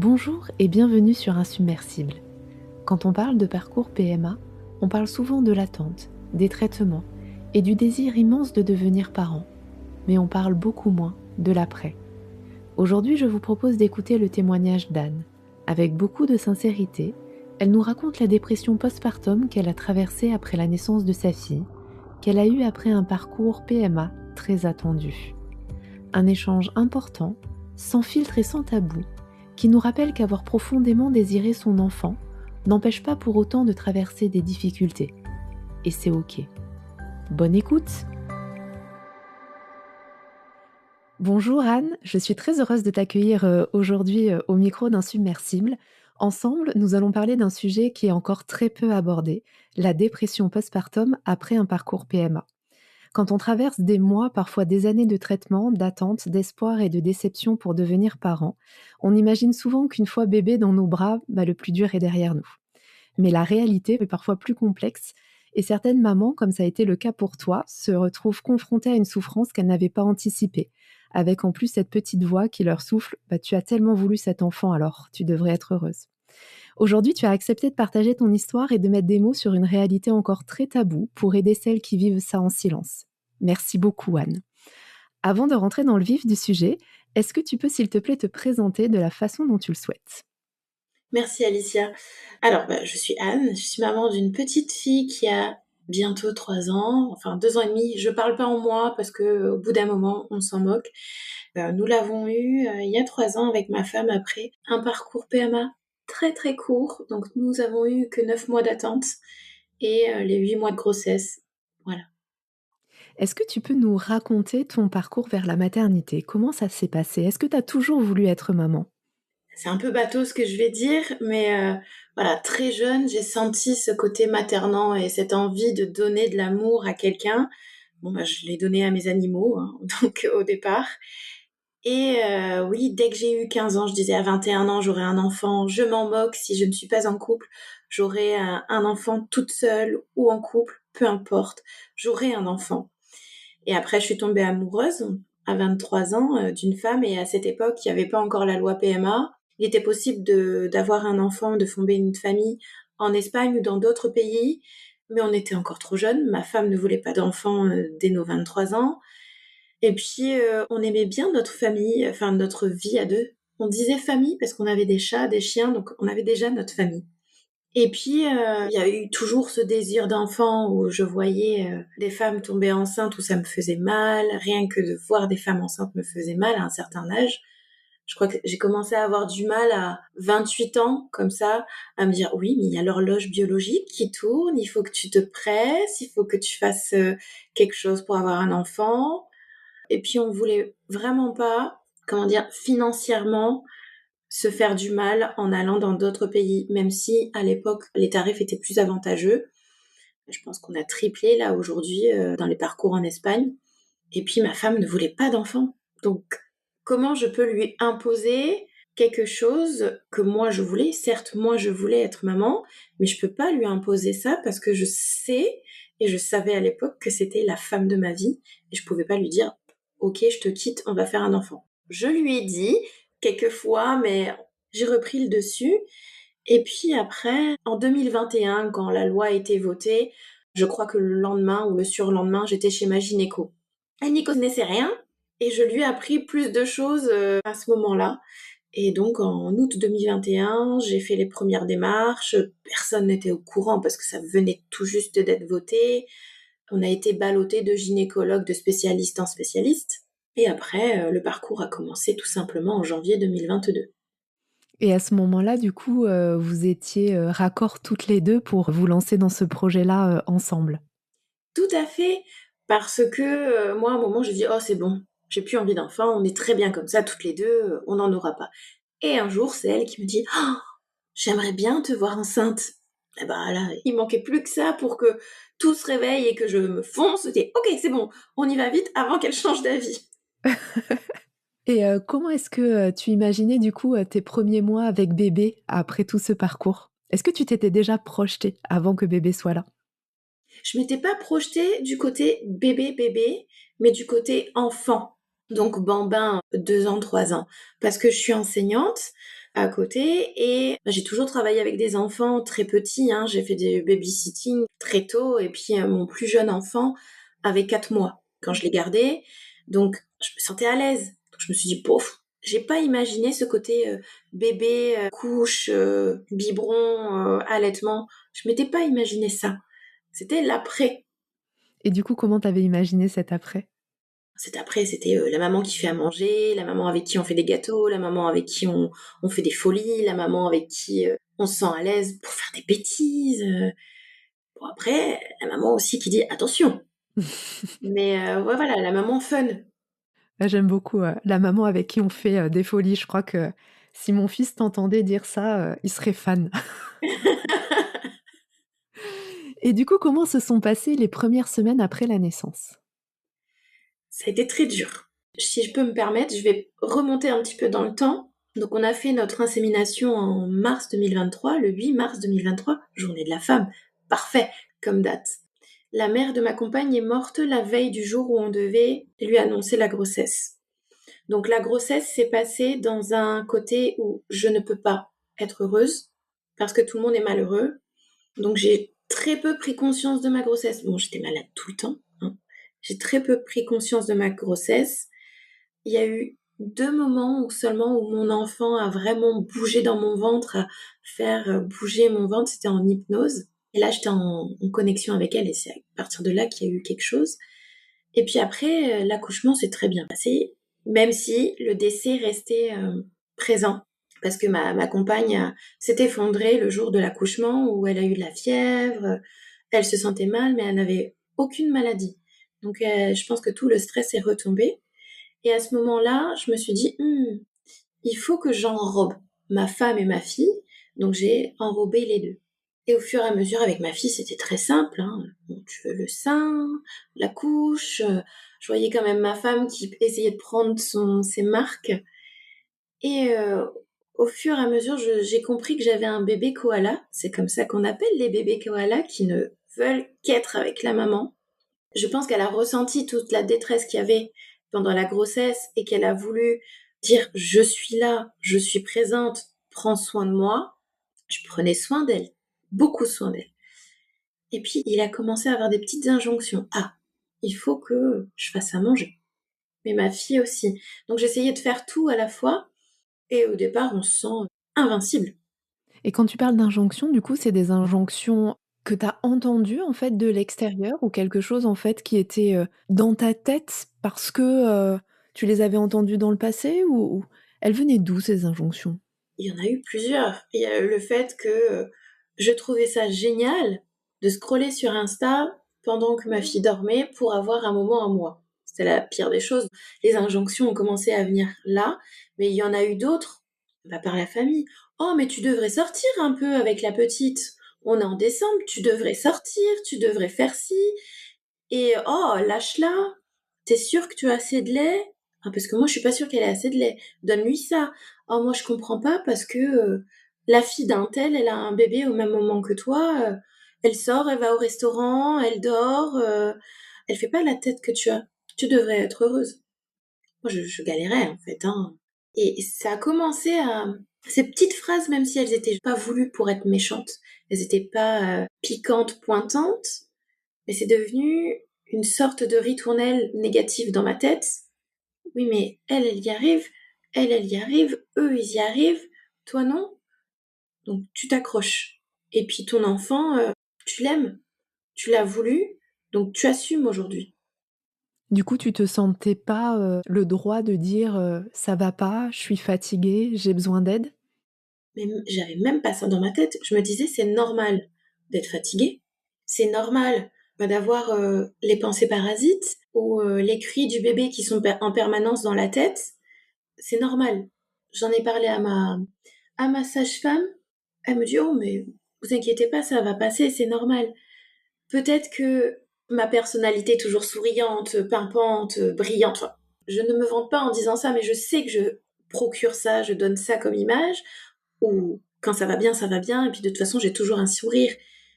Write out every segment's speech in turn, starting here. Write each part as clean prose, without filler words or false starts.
Bonjour et bienvenue sur Insubmersible. Quand on parle de parcours PMA, on parle souvent de l'attente, des traitements et du désir immense de devenir parent. Mais on parle beaucoup moins de l'après. Aujourd'hui, je vous propose d'écouter le témoignage d'Anne. Avec beaucoup de sincérité, elle nous raconte la dépression postpartum qu'elle a traversée après la naissance de sa fille, qu'elle a eue après un parcours PMA très attendu. Un échange important, sans filtre et sans tabou, qui nous rappelle qu'avoir profondément désiré son enfant n'empêche pas pour autant de traverser des difficultés. Et c'est ok. Bonne écoute! Bonjour Anne, je suis très heureuse de t'accueillir aujourd'hui au micro d'Insubmersible. Ensemble, nous allons parler d'un sujet qui est encore très peu abordé, la dépression postpartum après un parcours PMA. Quand on traverse des mois, parfois des années de traitement, d'attente, d'espoir et de déception pour devenir parent, on imagine souvent qu'une fois bébé dans nos bras, le plus dur est derrière nous. Mais la réalité est parfois plus complexe et certaines mamans, comme ça a été le cas pour toi, se retrouvent confrontées à une souffrance qu'elles n'avaient pas anticipée, avec en plus cette petite voix qui leur souffle « Tu as tellement voulu cet enfant, alors tu devrais être heureuse ». Aujourd'hui, tu as accepté de partager ton histoire et de mettre des mots sur une réalité encore très taboue pour aider celles qui vivent ça en silence. Merci beaucoup, Anne. Avant de rentrer dans le vif du sujet, est-ce que tu peux, s'il te plaît, te présenter de la façon dont tu le souhaites ? Merci Alicia. Alors, je suis Anne, je suis maman d'une petite fille qui a bientôt 3 ans, enfin 2 ans et demi. Je parle pas en mois parce que au bout d'un moment, on s'en moque. Nous l'avons eu il y a 3 ans avec ma femme après un parcours PMA très très court. Donc nous avons eu que 9 mois d'attente et les 8 mois de grossesse. Voilà. Est-ce que tu peux nous raconter ton parcours vers la maternité ? Comment ça s'est passé ? Est-ce que tu as toujours voulu être maman ? C'est un peu bateau ce que je vais dire, mais voilà, très jeune, j'ai senti ce côté maternant et cette envie de donner de l'amour à quelqu'un. Bon, je l'ai donné à mes animaux, hein, donc au départ. Et oui, dès que j'ai eu 15 ans, je disais à 21 ans, j'aurai un enfant. Je m'en moque si je ne suis pas en couple. J'aurai un enfant toute seule ou en couple, peu importe. J'aurai un enfant. Et après, je suis tombée amoureuse à 23 ans d'une femme et à cette époque, il n'y avait pas encore la loi PMA. Il était possible d'avoir un enfant, de fonder une famille en Espagne ou dans d'autres pays, mais on était encore trop jeunes. Ma femme ne voulait pas d'enfant dès nos 23 ans. Et puis, on aimait bien notre famille, enfin notre vie à deux. On disait famille parce qu'on avait des chats, des chiens, donc on avait déjà notre famille. Et puis, il y a eu toujours ce désir d'enfant où je voyais des femmes tomber enceintes où ça me faisait mal. Rien que de voir des femmes enceintes me faisait mal à un certain âge. Je crois que j'ai commencé à avoir du mal à 28 ans, comme ça, à me dire oui, mais il y a l'horloge biologique qui tourne, il faut que tu te presses, il faut que tu fasses quelque chose pour avoir un enfant. Et puis on voulait vraiment pas, comment dire, financièrement se faire du mal en allant dans d'autres pays, même si à l'époque les tarifs étaient plus avantageux. Je pense qu'on a triplé là aujourd'hui dans les parcours en Espagne. Et puis ma femme ne voulait pas d'enfant. Donc comment je peux lui imposer quelque chose que moi je voulais? Certes, moi je voulais être maman, mais je peux pas lui imposer ça parce que je sais et je savais à l'époque que c'était la femme de ma vie et je pouvais pas lui dire OK, je te quitte, on va faire un enfant. Je lui ai dit quelquefois, mais j'ai repris le dessus. Et puis après, en 2021, quand la loi a été votée, je crois que le lendemain ou le surlendemain, j'étais chez ma gynéco. Elle n'y connaissait rien et je lui ai appris plus de choses à ce moment-là. Et donc en août 2021, j'ai fait les premières démarches. Personne n'était au courant parce que ça venait tout juste d'être voté. On a été ballotté de gynécologues, de spécialistes en spécialistes. Et après, le parcours a commencé tout simplement en janvier 2022. Et à ce moment-là, du coup, vous étiez raccords toutes les deux pour vous lancer dans ce projet-là ensemble. Tout à fait, parce que moi, à un moment, j'ai dit oh c'est bon, j'ai plus envie d'enfant, on est très bien comme ça toutes les deux, on n'en aura pas. Et un jour, c'est elle qui me dit oh, j'aimerais bien te voir enceinte. Et ben là, il manquait plus que ça pour que tout se réveille et que je me fonce. C'était ok, c'est bon, on y va vite avant qu'elle change d'avis. Et comment est-ce que tu imaginais du coup tes premiers mois avec bébé après tout ce parcours ? Est-ce que tu t'étais déjà projetée avant que bébé soit là ? Je m'étais pas projetée du côté bébé, mais du côté enfant. Donc bambin, 2 ans, 3 ans. Parce que je suis enseignante. à côté. Et j'ai toujours travaillé avec des enfants très petits, hein. J'ai fait des babysitting très tôt. Et puis, mon plus jeune enfant avait 4 mois quand je l'ai gardé. Donc, je me sentais à l'aise. Donc, je me suis dit, pouf, j'ai pas imaginé ce côté bébé, couche, biberon, allaitement. Je m'étais pas imaginé ça. C'était l'après. Et du coup, comment t'avais imaginé cet après? C'était la maman qui fait à manger, la maman avec qui on fait des gâteaux, la maman avec qui on fait des folies, la maman avec qui on se sent à l'aise pour faire des bêtises. Bon, après, la maman aussi qui dit attention. Mais ouais, voilà, la maman fun. Ah, j'aime beaucoup, la maman avec qui on fait, des folies. Je crois que si mon fils t'entendait dire ça, il serait fan. Et du coup, comment se sont passées les premières semaines après la naissance? Ça a été très dur. Si je peux me permettre, je vais remonter un petit peu dans le temps. Donc, on a fait notre insémination en mars 2023, le 8 mars 2023, journée de la femme. Parfait comme date. La mère de ma compagne est morte la veille du jour où on devait lui annoncer la grossesse. Donc la grossesse s'est passée dans un côté où je ne peux pas être heureuse parce que tout le monde est malheureux. Donc j'ai très peu pris conscience de ma grossesse. Bon, j'étais malade tout le temps, hein. J'ai très peu pris conscience de ma grossesse. Il y a eu 2 moments où seulement où mon enfant a vraiment bougé dans mon ventre, à faire bouger mon ventre, c'était en hypnose. Et là, j'étais en connexion avec elle et c'est à partir de là qu'il y a eu quelque chose. Et puis après, l'accouchement s'est très bien passé, même si le décès restait présent. Parce que ma compagne s'est effondrée le jour de l'accouchement où elle a eu de la fièvre, elle se sentait mal, mais elle n'avait aucune maladie. Donc je pense que tout le stress est retombé. Et à ce moment-là, je me suis dit, il faut que j'enrobe ma femme et ma fille. Donc j'ai enrobé les deux. Et au fur et à mesure, avec ma fille, c'était très simple, hein. Bon, tu veux le sein, la couche. Je voyais quand même ma femme qui essayait de prendre ses marques. Et au fur et à mesure, j'ai compris que j'avais un bébé koala. C'est comme ça qu'on appelle les bébés koalas qui ne veulent qu'être avec la maman. Je pense qu'elle a ressenti toute la détresse qu'il y avait pendant la grossesse et qu'elle a voulu dire je suis là, je suis présente, prends soin de moi. Je prenais soin d'elle, beaucoup soin d'elle. Et puis il a commencé à avoir des petites injonctions. Ah, il faut que je fasse à manger. Mais ma fille aussi. Donc j'essayais de faire tout à la fois et au départ on se sent invincible. Et quand tu parles d'injonctions, du coup, c'est des injonctions que tu as entendues, en fait, de l'extérieur ou quelque chose, en fait, qui était, dans ta tête parce que, tu les avais entendues dans le passé ou elles venaient d'où ces injonctions? Il y en a eu plusieurs. Il y a eu le fait que je trouvais ça génial de scroller sur Insta pendant que ma fille dormait pour avoir un moment à moi. C'était la pire des choses. Les injonctions ont commencé à venir là, mais il y en a eu d'autres, bah, par la famille. Oh, mais tu devrais sortir un peu avec la petite. On est en décembre, tu devrais sortir, tu devrais faire ci. Et oh, lâche-la. T'es sûre que tu as assez de lait? Ah, parce que moi, je suis pas sûre qu'elle ait assez de lait. Donne-lui ça. Oh, moi, je comprends pas parce que la fille d'un tel, elle a un bébé au même moment que toi. Elle sort, elle va au restaurant, elle dort. Elle fait pas la tête que tu as. Tu devrais être heureuse. Moi, je galérais, en fait, hein. Et ça a commencé à... Ces petites phrases, même si elles étaient pas voulues pour être méchantes, elles étaient pas piquantes, pointantes, mais c'est devenu une sorte de ritournelle négative dans ma tête. Oui, mais elle y arrive, elle y arrive, eux, ils y arrivent, toi non. Donc tu t'accroches. Et puis ton enfant, tu l'aimes, tu l'as voulu, donc tu assumes aujourd'hui. Du coup, tu te sentais pas, le droit de dire, «Ça va pas, je suis fatiguée, j'ai besoin d'aide»? Mais j'avais même pas ça dans ma tête. Je me disais, c'est normal d'être fatigué. C'est normal d'avoir les pensées parasites ou les cris du bébé qui sont en permanence dans la tête. C'est normal. J'en ai parlé à ma sage-femme. Elle me dit, oh, mais vous inquiétez pas, ça va passer, c'est normal. Peut-être que ma personnalité toujours souriante, pimpante, brillante, enfin, je ne me vante pas en disant ça, mais je sais que je procure ça, je donne ça comme image, ou quand ça va bien, et puis de toute façon, j'ai toujours un sourire.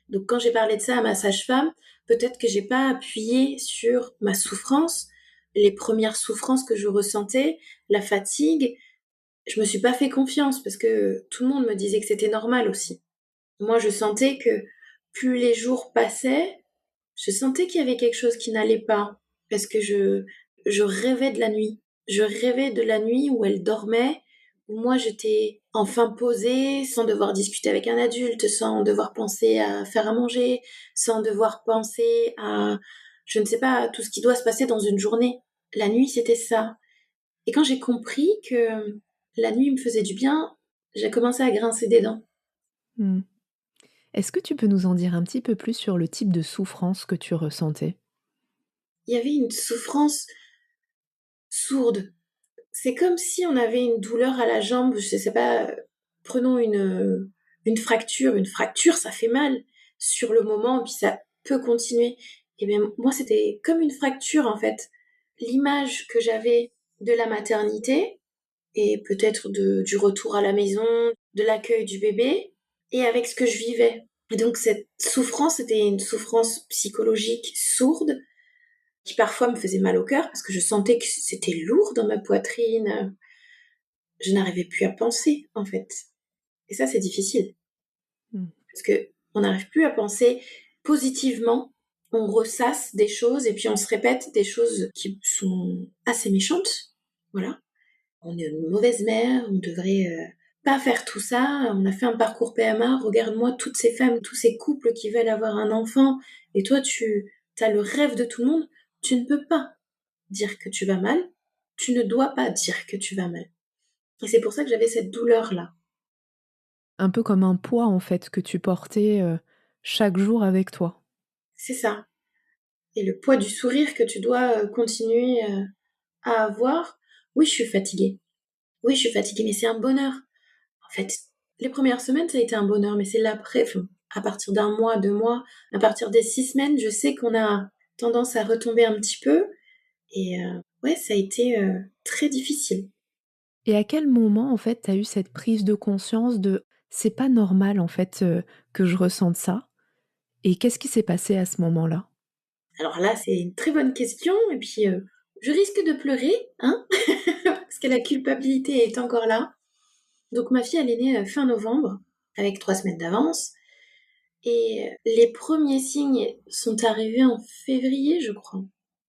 Donc quand j'ai parlé de ça à ma sage-femme, peut-être que j'ai pas appuyé sur ma souffrance, les premières souffrances que je ressentais, la fatigue, je me suis pas fait confiance parce que tout le monde me disait que c'était normal aussi. Moi, je sentais que plus les jours passaient, je sentais qu'il y avait quelque chose qui n'allait pas parce que je rêvais de la nuit. Je rêvais de la nuit où elle dormait, où moi j'étais enfin posée, sans devoir discuter avec un adulte, sans devoir penser à faire à manger, sans devoir penser à, je ne sais pas, tout ce qui doit se passer dans une journée. La nuit, c'était ça. Et quand j'ai compris que la nuit me faisait du bien, j'ai commencé à grincer des dents. Mmh. Est-ce que tu peux nous en dire un petit peu plus sur le type de souffrance que tu ressentais? Il y avait une souffrance sourde. C'est comme si on avait une douleur à la jambe, je sais pas, prenons une fracture. Une fracture, ça fait mal sur le moment, puis ça peut continuer. Et bien, moi, c'était comme une fracture, en fait. L'image que j'avais de la maternité, et peut-être du retour à la maison, de l'accueil du bébé, et avec ce que je vivais. Et donc, cette souffrance, c'était une souffrance psychologique sourde, qui parfois me faisait mal au cœur parce que je sentais que c'était lourd dans ma poitrine. Je n'arrivais plus à penser, en fait. Et ça, c'est difficile Mmh. parce que on n'arrive plus à penser positivement. On ressasse des choses et puis on se répète des choses qui sont assez méchantes. Voilà. On est une mauvaise mère, on devrait pas faire tout ça. On a fait un parcours PMA. Regarde-moi toutes ces femmes, tous ces couples qui veulent avoir un enfant et toi, tu as le rêve de tout le monde. Tu ne peux pas dire que tu vas mal, tu ne dois pas dire que tu vas mal. Et c'est pour ça que j'avais cette douleur-là. Un peu comme un poids, en fait, que tu portais, chaque jour avec toi. C'est ça. Et le poids du sourire que tu dois continuer à avoir. Oui, je suis fatiguée. Oui, je suis fatiguée, mais c'est un bonheur. En fait, les premières semaines, ça a été un bonheur, mais c'est l'après, enfin, à partir d'un mois, 2 mois, à partir des 6 semaines, je sais qu'on a tendance à retomber un petit peu. Et ouais, ça a été très difficile. Et à quel moment, en fait, tu as eu cette prise de conscience de: «C'est pas normal, en fait, que je ressente ça» et qu'est-ce qui s'est passé à ce moment-là? Alors là, c'est une très bonne question. Et puis, je risque de pleurer, hein, parce que la culpabilité est encore là. Donc ma fille, elle est née fin novembre, avec 3 semaines d'avance. Et les premiers signes sont arrivés en février, je crois.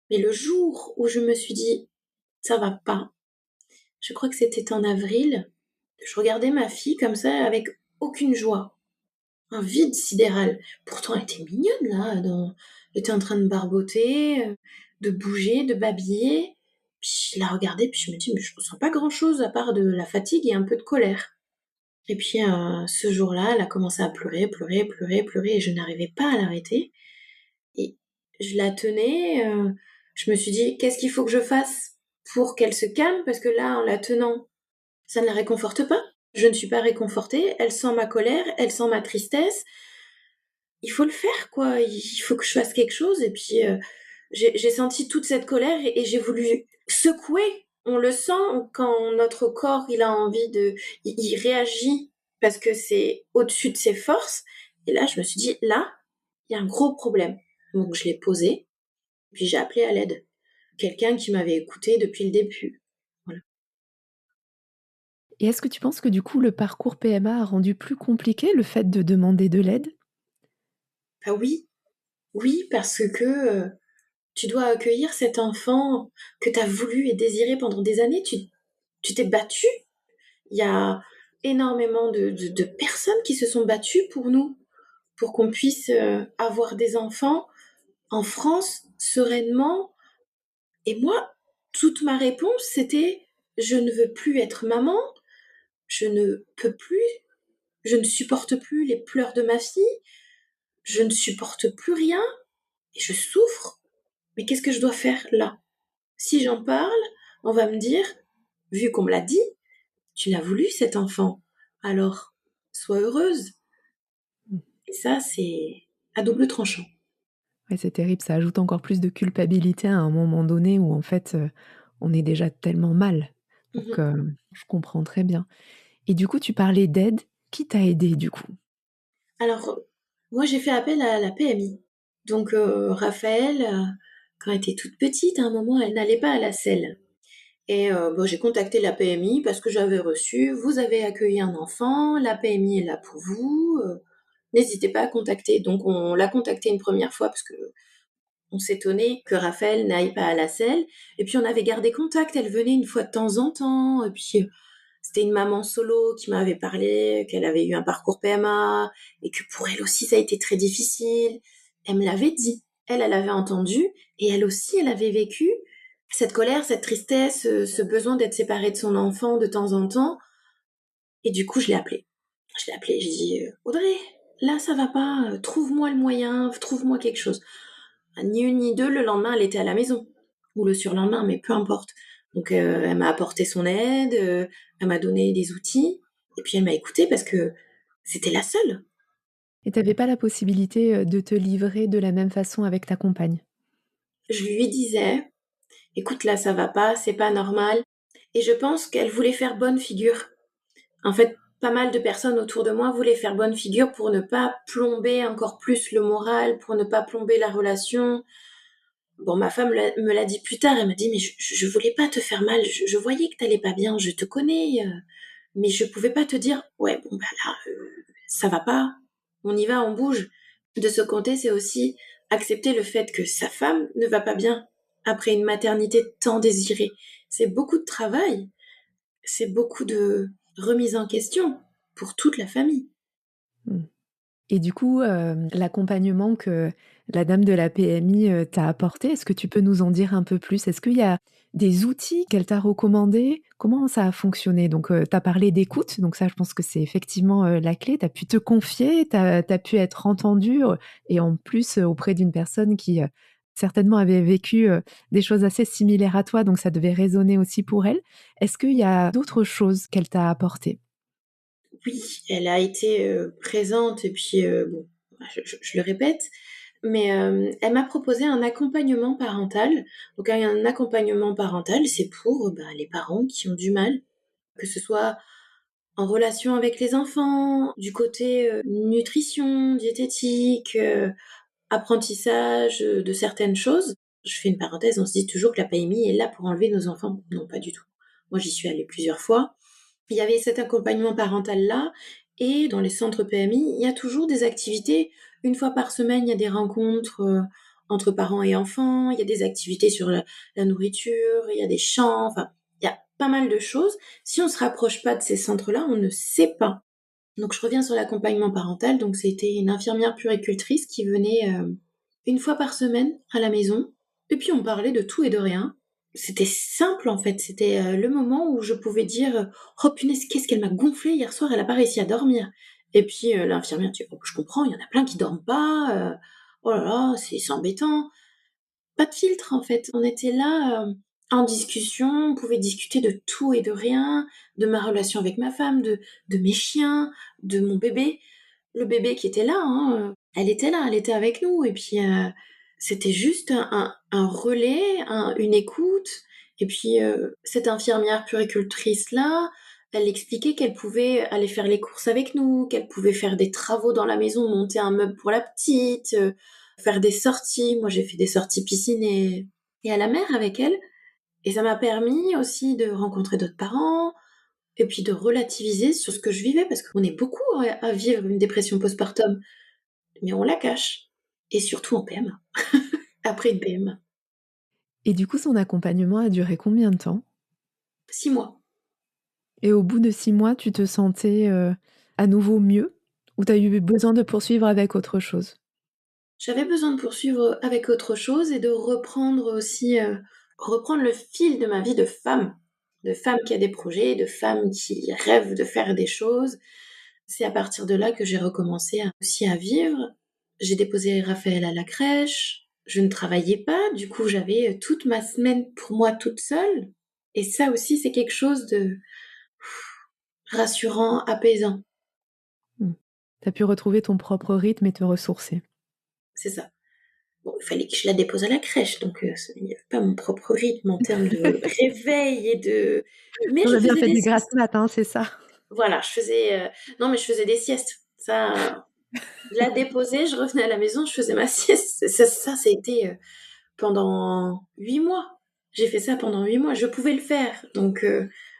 Mais le jour où je me suis dit, ça va pas, je crois que c'était en avril, je regardais ma fille comme ça, avec aucune joie. Un vide sidéral. Pourtant, elle était mignonne, là, elle était en train de barboter, de bouger, de babiller. Puis je la regardais, puis je me dis, mais je ressens pas grand-chose à part de la fatigue et un peu de colère. Et puis, ce jour-là, elle a commencé à pleurer, pleurer, pleurer, pleurer, et je n'arrivais pas à l'arrêter. Et je la tenais, je me suis dit, qu'est-ce qu'il faut que je fasse pour qu'elle se calme? Parce que là, en la tenant, ça ne la réconforte pas. Je ne suis pas réconfortée, elle sent ma colère, elle sent ma tristesse. Il faut le faire, quoi. Il faut que je fasse quelque chose. Et puis, j'ai senti toute cette colère et j'ai voulu secouer. On le sent quand notre corps, il a envie de, il réagit parce que c'est au-dessus de ses forces. Et là, je me suis dit, là, il y a un gros problème. Donc, je l'ai posé, puis j'ai appelé à l'aide. Quelqu'un qui m'avait écouté depuis le début. Voilà. Et est-ce que tu penses que, du coup, le parcours PMA a rendu plus compliqué le fait de demander de l'aide? Ah oui, oui, parce que tu dois accueillir cet enfant que tu as voulu et désiré pendant des années. Tu t'es battu. Il y a énormément de personnes qui se sont battues pour nous, pour qu'on puisse avoir des enfants en France sereinement. Et moi, toute ma réponse, c'était, je ne veux plus être maman, je ne peux plus, je ne supporte plus les pleurs de ma fille, je ne supporte plus rien et je souffre. Mais qu'est-ce que je dois faire là? Si j'en parle, on va me dire, vu qu'on me l'a dit, tu l'as voulu cet enfant, alors sois heureuse. Mmh. Et ça, c'est à double tranchant. Ouais, c'est terrible, ça ajoute encore plus de culpabilité à un moment donné où, en fait, on est déjà tellement mal. Donc, Mhm. je comprends très bien. Et du coup, tu parlais d'aide. Qui t'a aidé, du coup? Alors, moi, j'ai fait appel à la PMI. Donc, Raphaël, quand elle était toute petite, à un moment, elle n'allait pas à la selle. Et j'ai contacté la PMI parce que j'avais reçu: «Vous avez accueilli un enfant, la PMI est là pour vous, n'hésitez pas à contacter». Donc on l'a contacté une première fois parce qu'on s'étonnait que Raphaël n'aille pas à la selle et puis on avait gardé contact. Elle venait une fois de temps en temps et puis, c'était une maman solo qui m'avait parlé, qu'elle avait eu un parcours PMA et que pour elle aussi ça a été très difficile. Elle me l'avait dit. Elle avait entendu et elle aussi, elle avait vécu cette colère, cette tristesse, ce besoin d'être séparée de son enfant de temps en temps. Et du coup, je l'ai appelée. J'ai dit: «Audrey, là ça va pas, trouve-moi le moyen, trouve-moi quelque chose». Ni une ni deux, le lendemain, elle était à la maison ou le surlendemain, mais peu importe. Donc, elle m'a apporté son aide, elle m'a donné des outils et puis elle m'a écoutée parce que c'était la seule. Et tu avais pas la possibilité, de te livrer de la même façon avec ta compagne? Je lui disais: «Écoute, là, ça va pas, c'est pas normal» et je pense qu'elle voulait faire bonne figure. En fait, pas mal de personnes autour de moi voulaient faire bonne figure pour ne pas plomber encore plus le moral, pour ne pas plomber la relation. Bon, ma femme me l'a dit plus tard, elle m'a dit: «Mais je voulais pas te faire mal, je voyais que t'allais pas bien, je te connais, mais je pouvais pas te dire: "Ouais, bon, bah, là, ça va pas, on y va, on bouge"». De ce côté, c'est aussi accepter le fait que sa femme ne va pas bien après une maternité tant désirée. C'est beaucoup de travail, c'est beaucoup de remise en question pour toute la famille. Mmh. Et du coup, l'accompagnement que la dame de la PMI, t'a apporté, est-ce que tu peux nous en dire un peu plus? Est-ce qu'il y a des outils qu'elle t'a recommandés? Comment ça a fonctionné? Donc, tu as parlé d'écoute, donc ça, je pense que c'est effectivement, la clé. Tu as pu te confier, tu as pu être entendue, et en plus, auprès d'une personne qui, certainement avait vécu, des choses assez similaires à toi, donc ça devait résonner aussi pour elle. Est-ce qu'il y a d'autres choses qu'elle t'a apportées? Oui, elle a été, présente et puis, bon, bah, je le répète, mais, elle m'a proposé un accompagnement parental. Donc un accompagnement parental, c'est pour, bah, les parents qui ont du mal, que ce soit en relation avec les enfants, du côté, nutrition, diététique, apprentissage, de certaines choses. Je fais une parenthèse, on se dit toujours que la PMI est là pour enlever nos enfants. Non, pas du tout. Moi, j'y suis allée plusieurs fois. Il y avait cet accompagnement parental-là et dans les centres PMI, il y a toujours des activités. Une fois par semaine, il y a des rencontres, entre parents et enfants, il y a des activités sur la nourriture, il y a des chants, enfin, il y a pas mal de choses. Si on se rapproche pas de ces centres-là, on ne sait pas. Donc je reviens sur l'accompagnement parental, donc c'était une infirmière puéricultrice qui venait, une fois par semaine à la maison et puis on parlait de tout et de rien. C'était simple en fait, c'était, le moment où je pouvais dire: «Oh punaise, qu'est-ce qu'elle m'a gonflé hier soir, elle a pas réussi à dormir» et puis, l'infirmière dit: «Oh je comprends, il y en a plein qui dorment pas, oh là là, c'est embêtant». Pas de filtre en fait. On était là, en discussion, on pouvait discuter de tout et de rien, de ma relation avec ma femme, de mes chiens, de mon bébé. Le bébé qui était là, hein, elle était là, elle était avec nous et puis, c'était juste un relais, une écoute et puis, cette infirmière puéricultrice-là, elle expliquait qu'elle pouvait aller faire les courses avec nous, qu'elle pouvait faire des travaux dans la maison, monter un meuble pour la petite, faire des sorties. Moi, j'ai fait des sorties piscine et à la mer avec elle et ça m'a permis aussi de rencontrer d'autres parents et puis de relativiser sur ce que je vivais parce qu'on est beaucoup à vivre une dépression postpartum, mais on la cache et surtout en PMA, après une PMA. Et du coup, son accompagnement a duré combien de temps? 6 mois. Et au bout de 6 mois, tu te sentais, à nouveau mieux? Ou tu as eu besoin de poursuivre avec autre chose? J'avais besoin de poursuivre avec autre chose et de reprendre aussi, reprendre le fil de ma vie de femme qui a des projets, de femme qui rêve de faire des choses. C'est à partir de là que j'ai recommencé aussi à vivre. J'ai déposé Raphaël à la crèche, je ne travaillais pas, du coup j'avais, toute ma semaine pour moi toute seule et ça aussi c'est quelque chose de rassurant, apaisant. Mmh. Tu as pu retrouver ton propre rythme et te ressourcer. C'est ça. Bon, il fallait que je la dépose à la crèche, donc il n'y avait pas mon propre rythme en termes de réveil et de mais On je a bien faisais fait des des grasses siestes. mat, hein, c'est ça? Voilà, je faisais, non mais je faisais des siestes. Ça, je la déposais, je revenais à la maison, je faisais ma sieste. Ça a été, pendant 8 mois. J'ai fait ça pendant 8 mois, je pouvais le faire, donc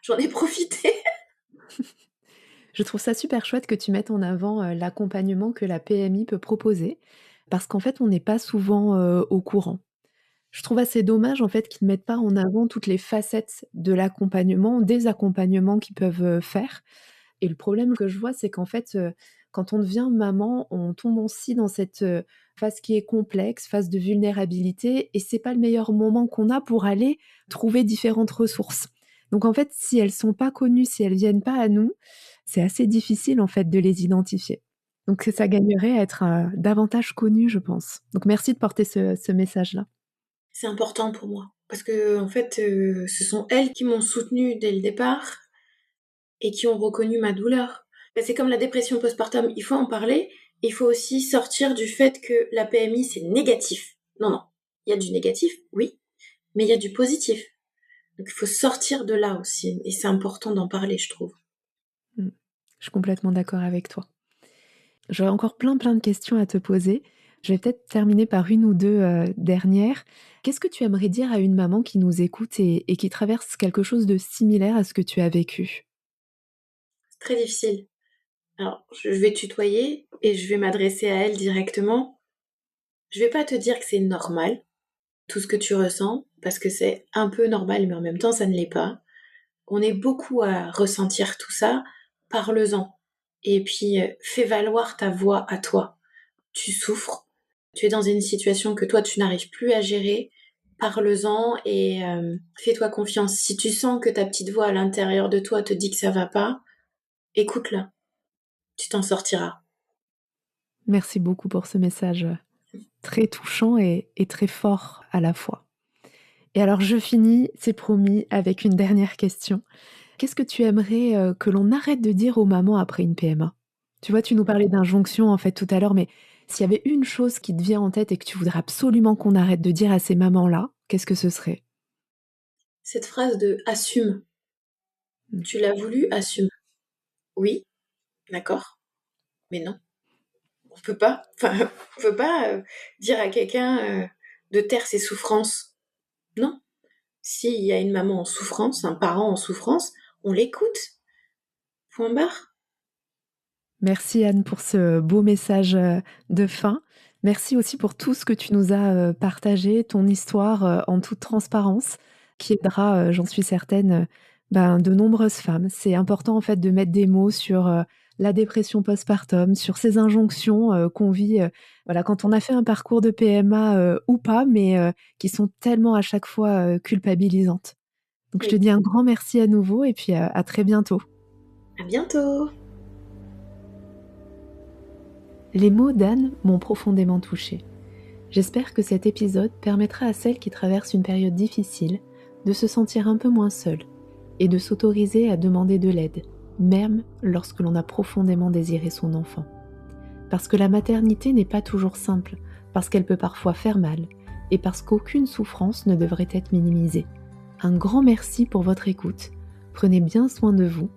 j'en ai profité. Je trouve ça super chouette que tu mettes en avant, l'accompagnement que la PMI peut proposer, parce qu'en fait, on n'est pas souvent, au courant. Je trouve assez dommage, en fait, qu'ils ne mettent pas en avant toutes les facettes de l'accompagnement, des accompagnements qu'ils peuvent, faire. Et le problème que je vois, c'est qu'en fait, quand on devient maman, on tombe aussi dans cette, phase qui est complexe, phase de vulnérabilité et c'est pas le meilleur moment qu'on a pour aller trouver différentes ressources. Donc en fait, si elles sont pas connues, si elles viennent pas à nous, c'est assez difficile, en fait, de les identifier. Donc ça gagnerait à être, davantage connu, je pense. Donc merci de porter ce message-là. C'est important pour moi parce que en fait, ce sont elles qui m'ont soutenue dès le départ et qui ont reconnu ma douleur. Bah, c'est comme la dépression postpartum, il faut en parler, il faut aussi sortir du fait que la PMI, c'est négatif. Non, non, il y a du négatif, oui, mais il y a du positif. Donc il faut sortir de là aussi et c'est important d'en parler, je trouve. Mmh. Je suis complètement d'accord avec toi. J'aurais encore plein de questions à te poser. Je vais peut-être terminer par une ou 2 dernières. Qu'est-ce que tu aimerais dire à une maman qui nous écoute et qui traverse quelque chose de similaire à ce que tu as vécu? C'est très difficile. Alors, je vais tutoyer et je vais m'adresser à elle directement. Je vais pas te dire que c'est normal, tout ce que tu ressens, parce que c'est un peu normal, mais en même temps, ça ne l'est pas. On est beaucoup à ressentir tout ça, parle-en. Et puis, fais valoir ta voix à toi. Tu souffres, tu es dans une situation que toi, tu n'arrives plus à gérer, parle-en et fais-toi confiance. Si tu sens que ta petite voix à l'intérieur de toi te dit que ça va pas, écoute-la, tu t'en sortiras. Merci beaucoup pour ce message, très touchant et très fort à la fois. Et alors je finis, c'est promis, avec une dernière question. Qu'est-ce que tu aimerais, que l'on arrête de dire aux mamans après une PMA? Tu vois, tu nous parlais d'injonction, en fait, tout à l'heure, mais s'il y avait une chose qui te vient en tête et que tu voudrais absolument qu'on arrête de dire à ces mamans-là, qu'est-ce que ce serait? Cette phrase de assume, Mmh. tu l'as voulu, assume. Oui, d'accord, mais non. On peut pas, enfin, on peut pas dire à quelqu'un de taire ses souffrances. Non. S'il y a une maman en souffrance, un parent en souffrance, on l'écoute. Point barre. Merci Anne pour ce beau message, de fin. Merci aussi pour tout ce que tu nous as, partagé, ton histoire, en toute transparence, qui aidera, j'en suis certaine, ben, de nombreuses femmes. C'est important en fait de mettre des mots sur, la dépression postpartum, sur ces injonctions, qu'on vit, voilà, quand on a fait un parcours de PMA, ou pas, mais, qui sont tellement à chaque fois, culpabilisantes. Donc je te Oui. dis un grand merci à nouveau et puis, à très bientôt. À bientôt. Les mots d'Anne m'ont profondément touchée. J'espère que cet épisode permettra à celles qui traversent une période difficile de se sentir un peu moins seules et de s'autoriser à demander de l'aide, même lorsque l'on a profondément désiré son enfant. Parce que la maternité n'est pas toujours simple, parce qu'elle peut parfois faire mal et parce qu'aucune souffrance ne devrait être minimisée. Un grand merci pour votre écoute, prenez bien soin de vous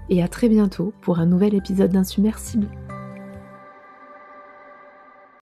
et à très bientôt pour un nouvel épisode d'Insubmersible.